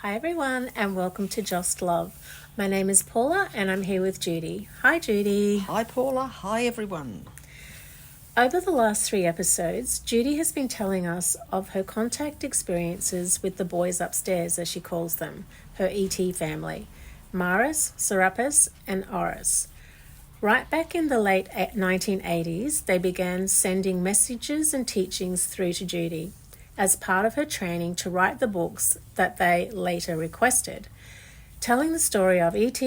Hi everyone and welcome to Just Love. My name is Paula and I'm here with Judy. Hi Judy. Hi Paula, hi everyone. Over the last 3 episodes, Judy has been telling us of her contact experiences with the boys upstairs, as she calls them, her ET family, Maris, Serapis and Oris. Right back in the late 1980s, they began sending messages and teachings through to Judy as part of her training to write the books that they later requested, telling the story of ET,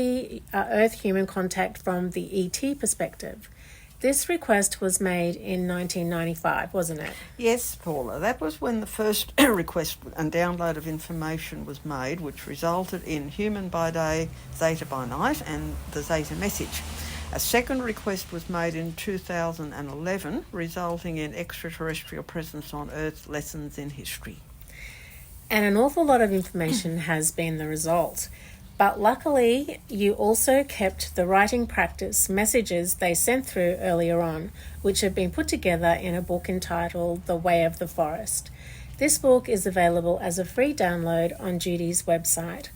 Earth-human contact from the ET perspective. This request was made in 1995, wasn't it? Yes, Paula, that was when the first request and download of information was made, which resulted in Human by Day, Zeta by Night and the Zeta message. A second request was made in 2011, resulting in Extraterrestrial Presence on Earth Lessons in History. And an awful lot of information has been the result. But luckily, you also kept the writing practice messages they sent through earlier on, which have been put together in a book entitled The Way of the Forest. This book is available as a free download on Judy's website,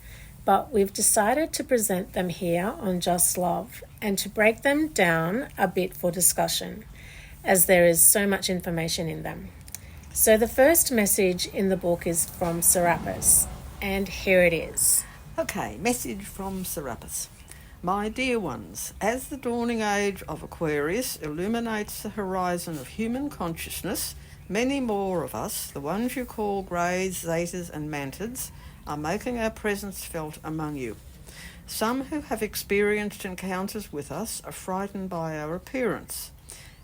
but we've decided to present them here on Just Love and to break them down a bit for discussion, as there is so much information in them. So the first message in the book is from Serapis, and here it is. Okay, message from Serapis. My dear ones, as the dawning age of Aquarius illuminates the horizon of human consciousness, many more of us, the ones you call Greys, Zetas and Mantids, are making our presence felt among you. Some who have experienced encounters with us are frightened by our appearance,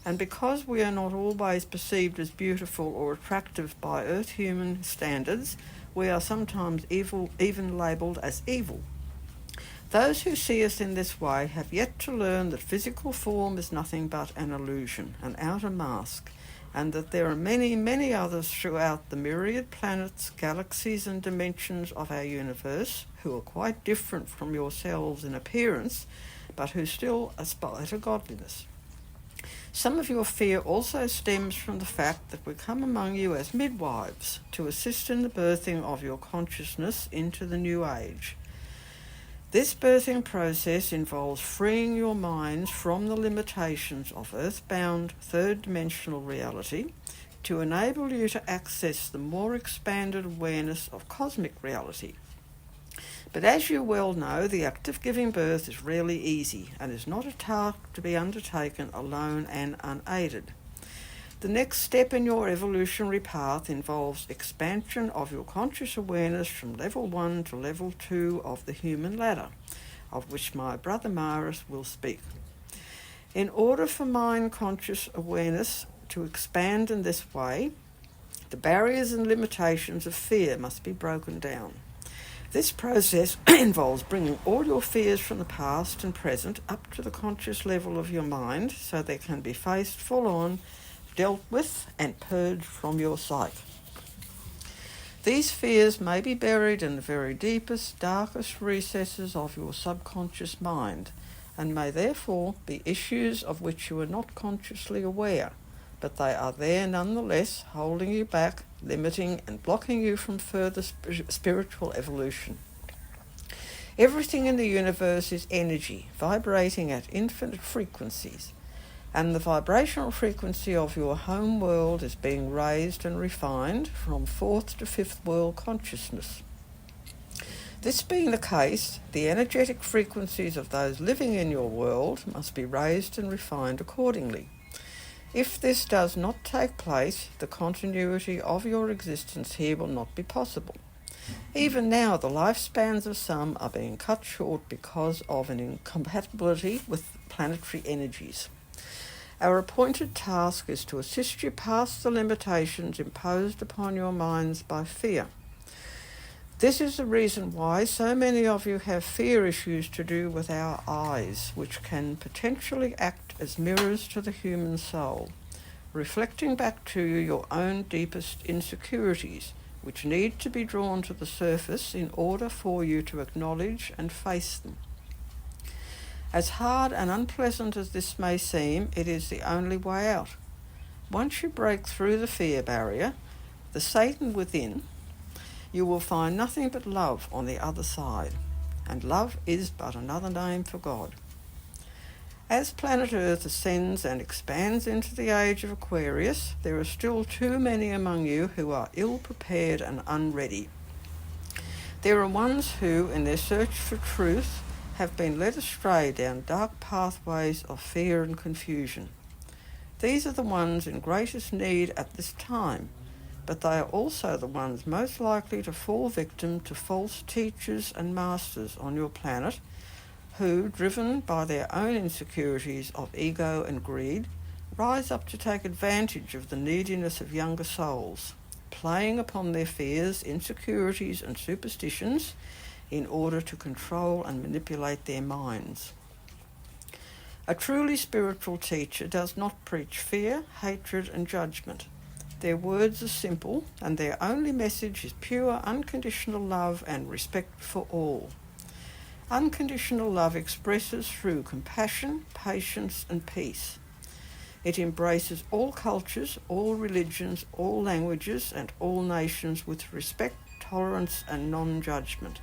and because we are not always perceived as beautiful or attractive by Earth-human standards, we are sometimes even labelled as evil. Those who see us in this way have yet to learn that physical form is nothing but an illusion, an outer mask, and that there are many, many others throughout the myriad planets, galaxies and dimensions of our universe who are quite different from yourselves in appearance, but who still aspire to godliness. Some of your fear also stems from the fact that we come among you as midwives to assist in the birthing of your consciousness into the new age. This birthing process involves freeing your minds from the limitations of earthbound third-dimensional reality to enable you to access the more expanded awareness of cosmic reality. But as you well know, the act of giving birth is rarely easy and is not a task to be undertaken alone and unaided. The next step in your evolutionary path involves expansion of your conscious awareness from level 1 to level 2 of the human ladder, of which my brother Maris will speak. In order for mind conscious awareness to expand in this way, the barriers and limitations of fear must be broken down. This process involves bringing all your fears from the past and present up to the conscious level of your mind so they can be faced full on, dealt with and purged from your psyche. These fears may be buried in the very deepest, darkest recesses of your subconscious mind and may therefore be issues of which you are not consciously aware, but they are there nonetheless, holding you back, limiting and blocking you from further spiritual evolution. Everything in the universe is energy, vibrating at infinite frequencies, and the vibrational frequency of your home world is being raised and refined from 4th to 5th world consciousness. This being the case, the energetic frequencies of those living in your world must be raised and refined accordingly. If this does not take place, the continuity of your existence here will not be possible. Even now, the lifespans of some are being cut short because of an incompatibility with planetary energies. Our appointed task is to assist you past the limitations imposed upon your minds by fear. This is the reason why so many of you have fear issues to do with our eyes, which can potentially act as mirrors to the human soul, reflecting back to you your own deepest insecurities, which need to be drawn to the surface in order for you to acknowledge and face them. As hard and unpleasant as this may seem, it is the only way out. Once you break through the fear barrier, the Satan within, You will find nothing but love on the other side, and love is but another name for God. As planet Earth ascends and expands into the Age of Aquarius, there are still too many among you who are ill-prepared and unready. There are ones who, in their search for truth, have been led astray down dark pathways of fear and confusion. These are the ones in greatest need at this time, but they are also the ones most likely to fall victim to false teachers and masters on your planet, who, driven by their own insecurities of ego and greed, rise up to take advantage of the neediness of younger souls, playing upon their fears, insecurities and superstitions in order to control and manipulate their minds. A truly spiritual teacher does not preach fear, hatred and judgment. Their words are simple, and their only message is pure, unconditional love and respect for all. Unconditional love expresses through compassion, patience and peace. It embraces all cultures, all religions, all languages and all nations with respect, tolerance and non-judgment,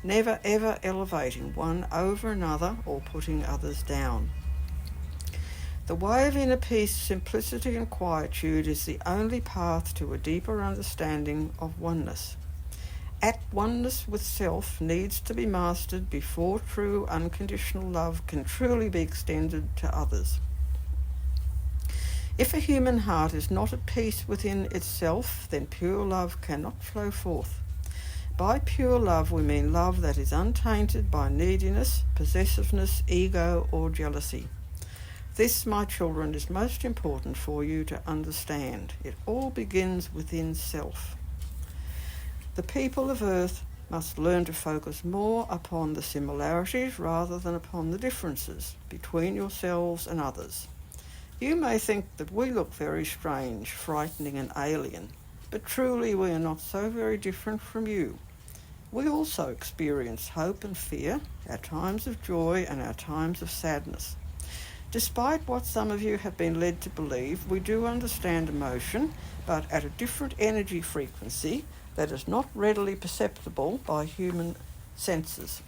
never ever elevating one over another or putting others down. The way of inner peace, simplicity and quietude is the only path to a deeper understanding of oneness. At oneness with self needs to be mastered before true unconditional love can truly be extended to others. If a human heart is not at peace within itself, then pure love cannot flow forth. By pure love we mean love that is untainted by neediness, possessiveness, ego or jealousy. This, my children, is most important for you to understand. It all begins within self. The people of Earth must learn to focus more upon the similarities rather than upon the differences between yourselves and others. You may think that we look very strange, frightening and alien, but truly we are not so very different from you. We also experience hope and fear, our times of joy and our times of sadness. Despite what some of you have been led to believe, we do understand emotion, but at a different energy frequency that is not readily perceptible by human senses.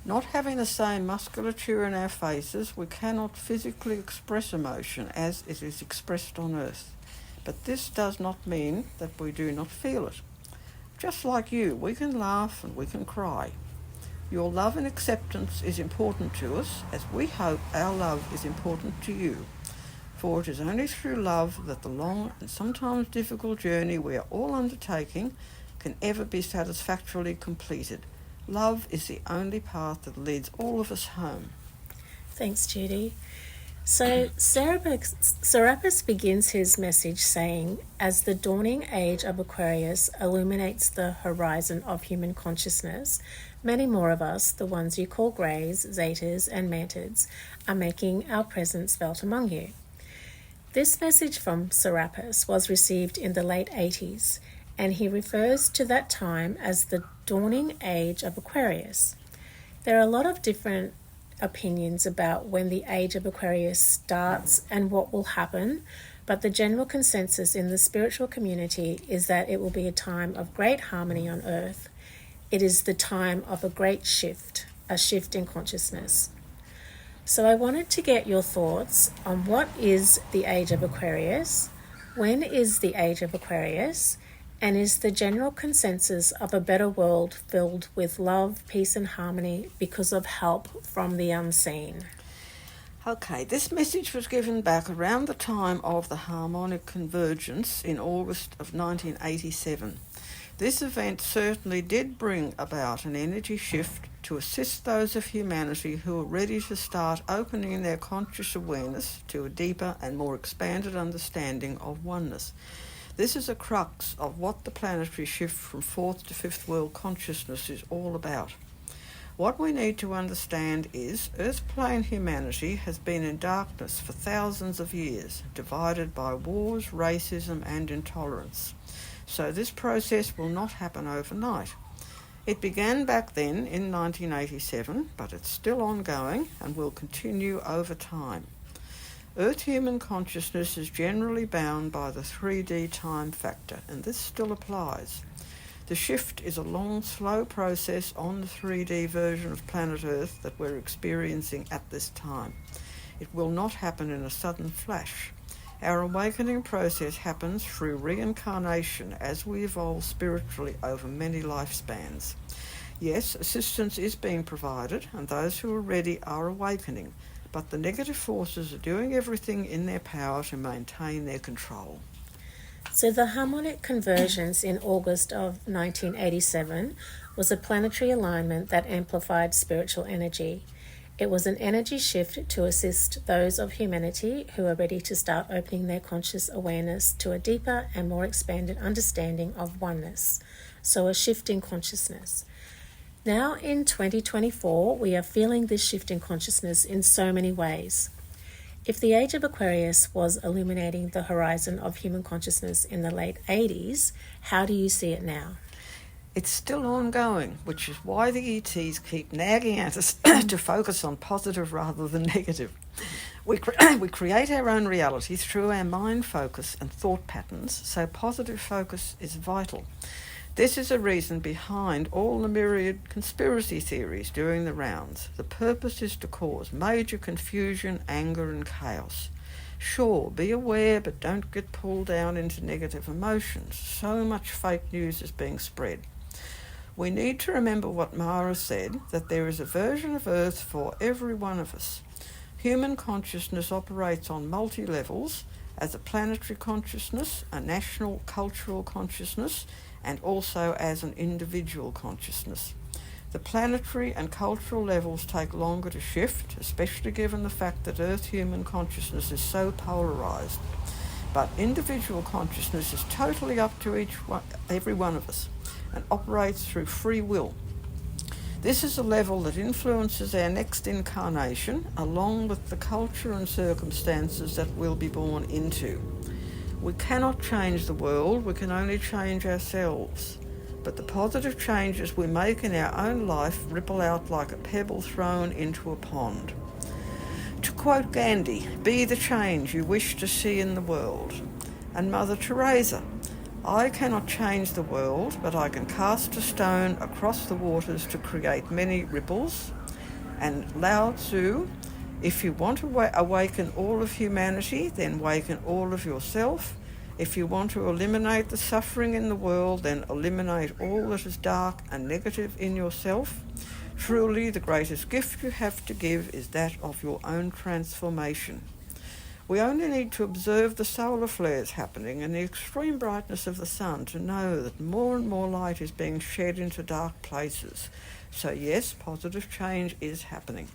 Not having the same musculature in our faces, we cannot physically express emotion as it is expressed on Earth. But this does not mean that we do not feel it. Just like you, we can laugh and we can cry. Your love and acceptance is important to us, as we hope our love is important to you. For it is only through love that the long and sometimes difficult journey we are all undertaking can ever be satisfactorily completed. Love is the only path that leads all of us home. Thanks, Judy. So Serapis begins his message saying, as the dawning age of Aquarius illuminates the horizon of human consciousness, many more of us, the ones you call Greys, Zetas and Mantids, are making our presence felt among you. This message from Serapis was received in the late 80s, and he refers to that time as the dawning age of Aquarius. There are a lot of different opinions about when the age of Aquarius starts and what will happen, but the general consensus in the spiritual community is that it will be a time of great harmony on Earth. It is the time of a great shift, a shift in consciousness. So I wanted to get your thoughts on what is the age of Aquarius, when is the age of Aquarius, and is the general consensus of a better world filled with love, peace and harmony because of help from the unseen? Okay, this message was given back around the time of the Harmonic Convergence in August of 1987. This event certainly did bring about an energy shift to assist those of humanity who are ready to start opening their conscious awareness to a deeper and more expanded understanding of oneness. This is a crux of what the planetary shift from fourth to fifth world consciousness is all about. What we need to understand is Earth plane humanity has been in darkness for thousands of years, divided by wars, racism and intolerance. So this process will not happen overnight. It began back then in 1987, but it's still ongoing and will continue over time. Earth human consciousness is generally bound by the 3D time factor, and this still applies. The shift is a long, slow process on the 3D version of planet Earth that we're experiencing at this time. It will not happen in a sudden flash. Our awakening process happens through reincarnation as we evolve spiritually over many lifespans. Yes, assistance is being provided, and those who are ready are awakening, but the negative forces are doing everything in their power to maintain their control. So the harmonic convergence in August of 1987 was a planetary alignment that amplified spiritual energy. It was an energy shift to assist those of humanity who are ready to start opening their conscious awareness to a deeper and more expanded understanding of oneness. So a shift in consciousness. Now in 2024, we are feeling this shift in consciousness in so many ways. If the Age of Aquarius was illuminating the horizon of human consciousness in the late 80s, how do you see it now? It's still ongoing, which is why the ETs keep nagging at us to focus on positive rather than negative. We create our own reality through our mind focus and thought patterns, so positive focus is vital. This is a reason behind all the myriad conspiracy theories doing the rounds. The purpose is to cause major confusion, anger and chaos. Sure, be aware, but don't get pulled down into negative emotions. So much fake news is being spread. We need to remember what Mara said, that there is a version of Earth for every one of us. Human consciousness operates on multi-levels as a planetary consciousness, a national cultural consciousness, and also as an individual consciousness. The planetary and cultural levels take longer to shift, especially given the fact that Earth human consciousness is so polarised. But individual consciousness is totally up to every one of us and operates through free will. This is a level that influences our next incarnation, along with the culture and circumstances that we'll be born into. We cannot change the world, we can only change ourselves. But the positive changes we make in our own life ripple out like a pebble thrown into a pond. To quote Gandhi, be the change you wish to see in the world. And Mother Teresa, I cannot change the world, but I can cast a stone across the waters to create many ripples. And Lao Tzu, if you want to awaken all of humanity, then awaken all of yourself. If you want to eliminate the suffering in the world, then eliminate all that is dark and negative in yourself. Truly, the greatest gift you have to give is that of your own transformation. We only need to observe the solar flares happening and the extreme brightness of the sun to know that more and more light is being shed into dark places. So yes, positive change is happening.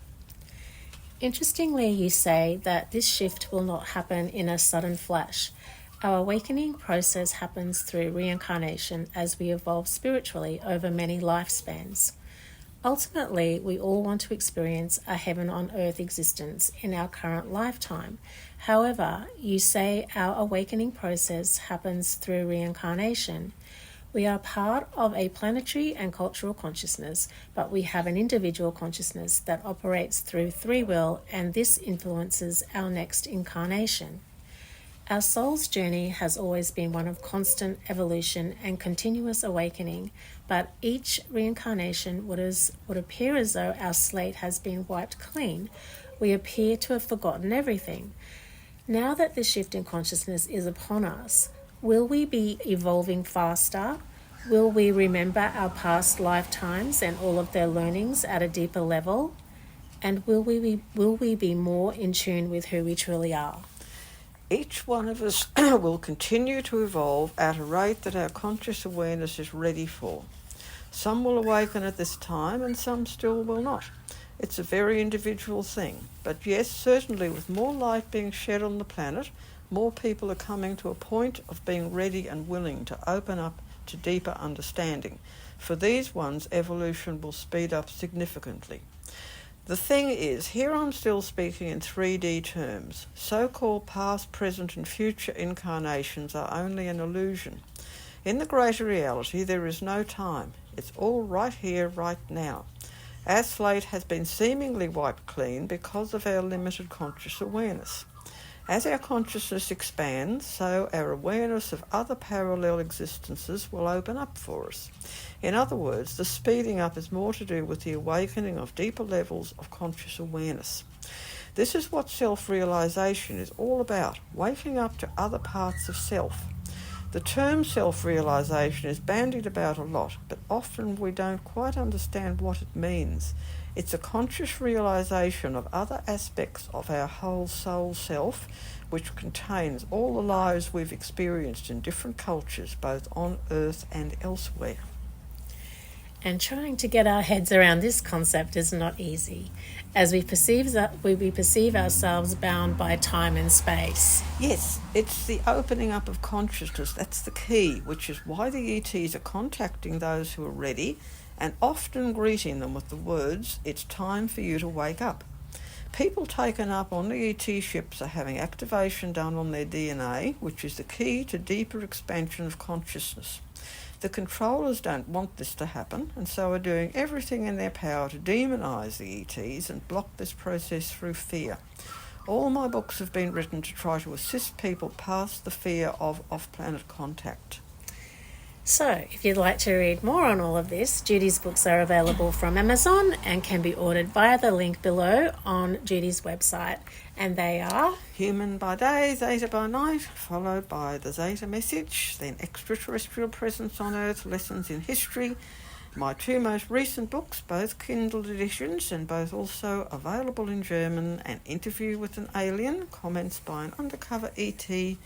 Interestingly, you say that this shift will not happen in a sudden flash. Our awakening process happens through reincarnation as we evolve spiritually over many lifespans. Ultimately, we all want to experience a heaven on earth existence in our current lifetime. However, you say our awakening process happens through reincarnation. We are part of a planetary and cultural consciousness, but we have an individual consciousness that operates through free will, and this influences our next incarnation. Our soul's journey has always been one of constant evolution and continuous awakening, but each reincarnation would appear as though our slate has been wiped clean. We appear to have forgotten everything. Now that this shift in consciousness is upon us, will we be evolving faster? Will we remember our past lifetimes and all of their learnings at a deeper level? And will we be more in tune with who we truly are? Each one of us will continue to evolve at a rate that our conscious awareness is ready for. Some will awaken at this time and some still will not. It's a very individual thing. But yes, certainly with more light being shed on the planet, more people are coming to a point of being ready and willing to open up to deeper understanding. For these ones, evolution will speed up significantly. The thing is, here I'm still speaking in 3D terms. So-called past, present and future incarnations are only an illusion. In the greater reality, there is no time. It's all right here, right now. Our slate has been seemingly wiped clean because of our limited conscious awareness. As our consciousness expands, so our awareness of other parallel existences will open up for us. In other words, the speeding up is more to do with the awakening of deeper levels of conscious awareness. This is what self-realisation is all about, waking up to other parts of self. The term self-realisation is bandied about a lot, but often we don't quite understand what it means. It's a conscious realisation of other aspects of our whole soul self, which contains all the lives we've experienced in different cultures, both on Earth and elsewhere. And trying to get our heads around this concept is not easy, as we perceive ourselves bound by time and space. Yes, it's the opening up of consciousness, that's the key, which is why the ETs are contacting those who are ready and often greeting them with the words, "It's time for you to wake up." People taken up on the ET ships are having activation done on their DNA, which is the key to deeper expansion of consciousness. The controllers don't want this to happen, and so are doing everything in their power to demonise the ETs and block this process through fear. All my books have been written to try to assist people past the fear of off-planet contact. So, if you'd like to read more on all of this, Judy's books are available from Amazon and can be ordered via the link below on Judy's website. And they are Human by Day, Zeta by Night, followed by the Zeta Message, then Extraterrestrial Presence on Earth, Lessons in History. My two most recent books, both Kindle editions and both also available in German, An Interview with an Alien, Comments by an Undercover ET,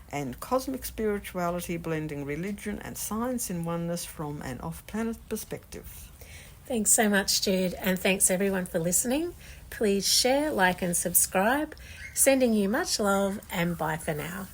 and Cosmic Spirituality, Blending Religion and Science in Oneness from an Off-Planet Perspective. Thanks so much, Jude, and thanks everyone for listening. Please share, like and subscribe. Sending you much love, and bye for now.